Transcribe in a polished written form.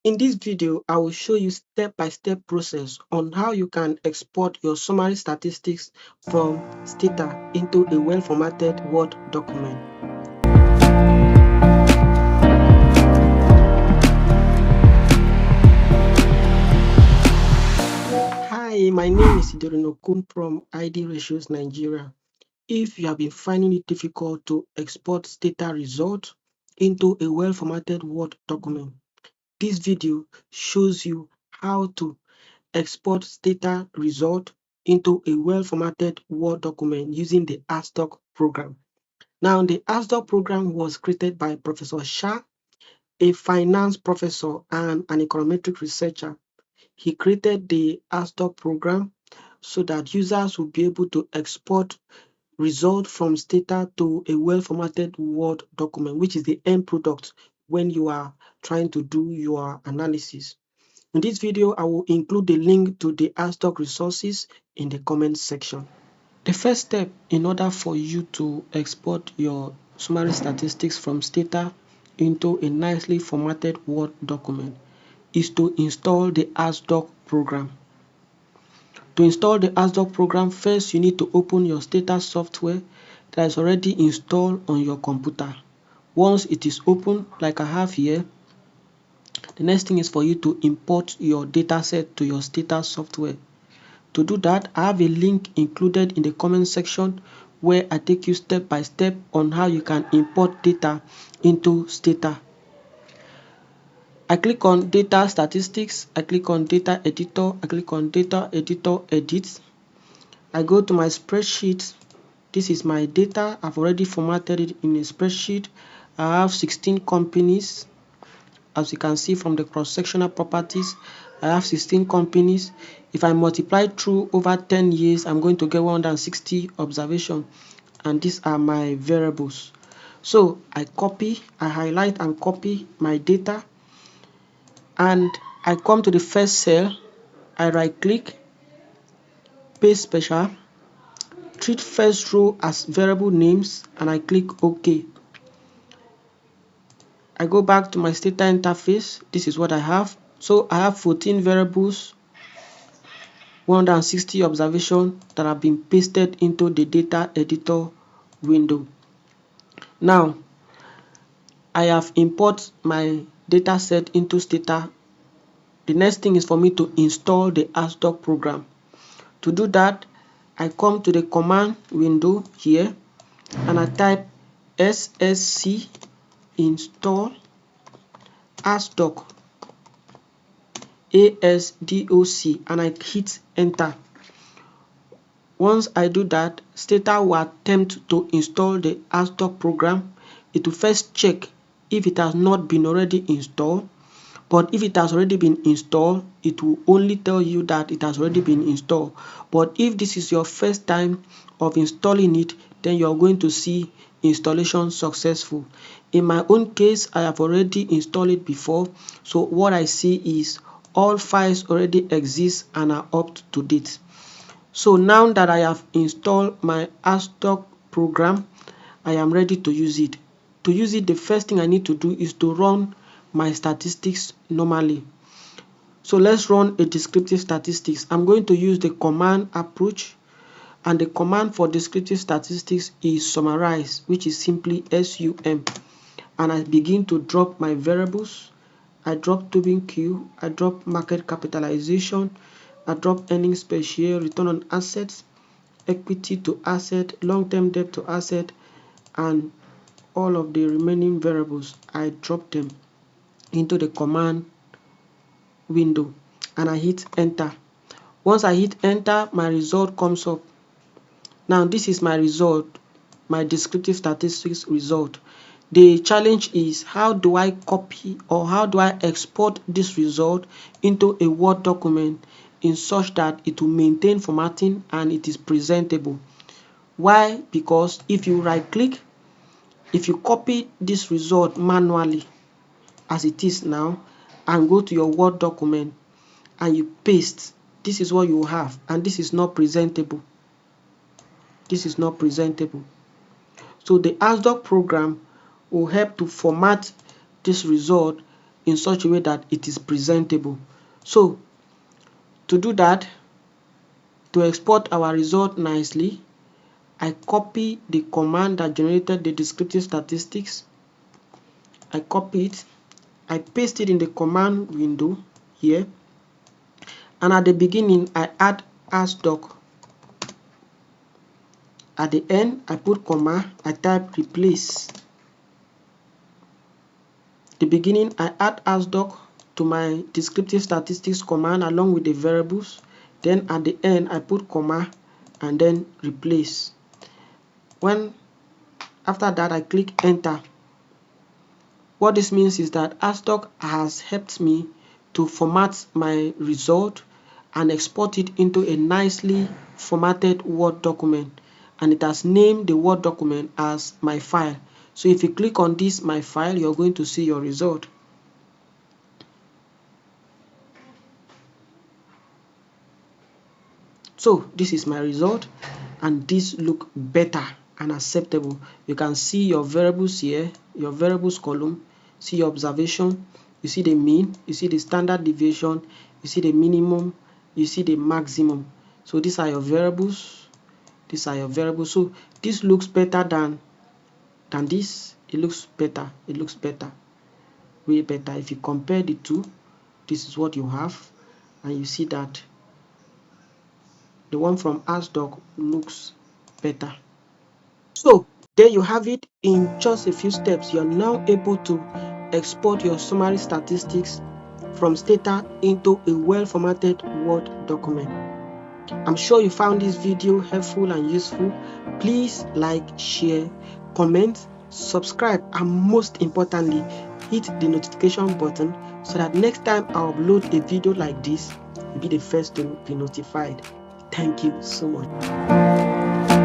In this video, I will show you step-by-step process on how you can export your summary statistics from STATA into a well-formatted Word document. Hi, my name is Idorino from ID Reources, Nigeria. If you have been finding it difficult to export STATA results into a well-formatted Word document, this video shows you how to export STATA result into a well-formatted Word document using the asdoc program. Now, the asdoc program was created by Professor Shah, a finance professor and an econometric researcher. He created the asdoc program so that users will be able to export result from STATA to a well-formatted Word document, which is the end product when you are trying to do your analysis. In this video, I will include the link to the asdoc resources in the comment section. The first step in order for you to export your summary statistics from STATA into a nicely formatted Word document is to install the asdoc program. To install the asdoc program, first you need to open your STATA software that is already installed on your computer. Once it is open, like I have here, the next thing is for you to import your dataset to your STATA software. To do that, I have a link included in the comment section where I take you step by step on how you can import data into STATA. I click on data statistics, I click on data editor, I click on data editor edit. I go to my spreadsheet. This is my data. I've already formatted it in a spreadsheet. I have 16 companies. As you can see from the cross-sectional properties, I have 16 companies. If I multiply through over 10 years, I'm going to get 160 observations, and these are my variables. So I highlight and copy my data, and I come to the first cell. I right-click, paste special, treat first row as variable names, and I click OK. I go back to my STATA interface. This is what I have. So I have 14 variables, 160 observations that have been pasted into the data editor window. Now, I have imported my data set into STATA. The next thing is for me to install the asdoc program. To do that, I come to the command window here and I type ssc install asdoc asdoc and I hit enter. Once I do that, STATA will attempt to install the asdoc program. It will first check if it has not been already installed, but if it has already been installed, it will only tell you that it has already been installed. But if this is your first time of installing it, then you are going to see installation successful. In my own case, I have already installed it before, so what I see is all files already exist and are up to date. So now that I have installed my asdoc program, I am ready to use it. To use it, the first thing I need to do is to run my statistics normally. So let's run a descriptive statistics. I'm going to use the command approach, and the command for descriptive statistics is summarize, which is simply sum. And I begin to drop my variables. I drop Tobin Q, I drop market capitalization, I drop earnings per share, return on assets, equity to asset, long-term debt to asset, and all of the remaining variables. I drop them into the command window and I hit enter. Once I hit enter, my result comes up. Now this is my result, my descriptive statistics result. The challenge is, how do I copy or how do I export this result into a Word document in such that it will maintain formatting and it is presentable? Why? Because if you right click, if you copy this result manually as it is now and go to your Word document and you paste, this is what you have, and this is not presentable. This is not presentable. So the asdoc program will help to format this result in such a way that it is presentable. So to do that, to export our result nicely, I copy the command that generated the descriptive statistics. I copy it, I paste it in the command window here, and at the beginning I add asdoc. At the end I put comma, I type replace. The beginning I add asdoc to my descriptive statistics command along with the variables. Then at the end I put comma and then replace. After that I click enter. What this means is that asdoc has helped me to format my result and export it into a nicely formatted Word document, and it has named the Word document as my file. So if you click on this my file, you're going to see your result. So this is my result, and this look better and acceptable. You can see your variables here, your variables column, see your observation, you see the mean, you see the standard deviation, you see the minimum, you see the maximum. So these are your variables, these are your variables. So this looks better than this. It looks better, way better. If you compare the two, this is what you have, and you see that the one from asdoc looks better. So there you have it. In just a few steps, you're now able to export your summary statistics from STATA into a well-formatted Word document. I'm sure you found this video helpful and useful. Please like, share, comment, subscribe, and most importantly, hit the notification button so that next time I upload a video like this, you'll be the first to be notified. Thank you so much.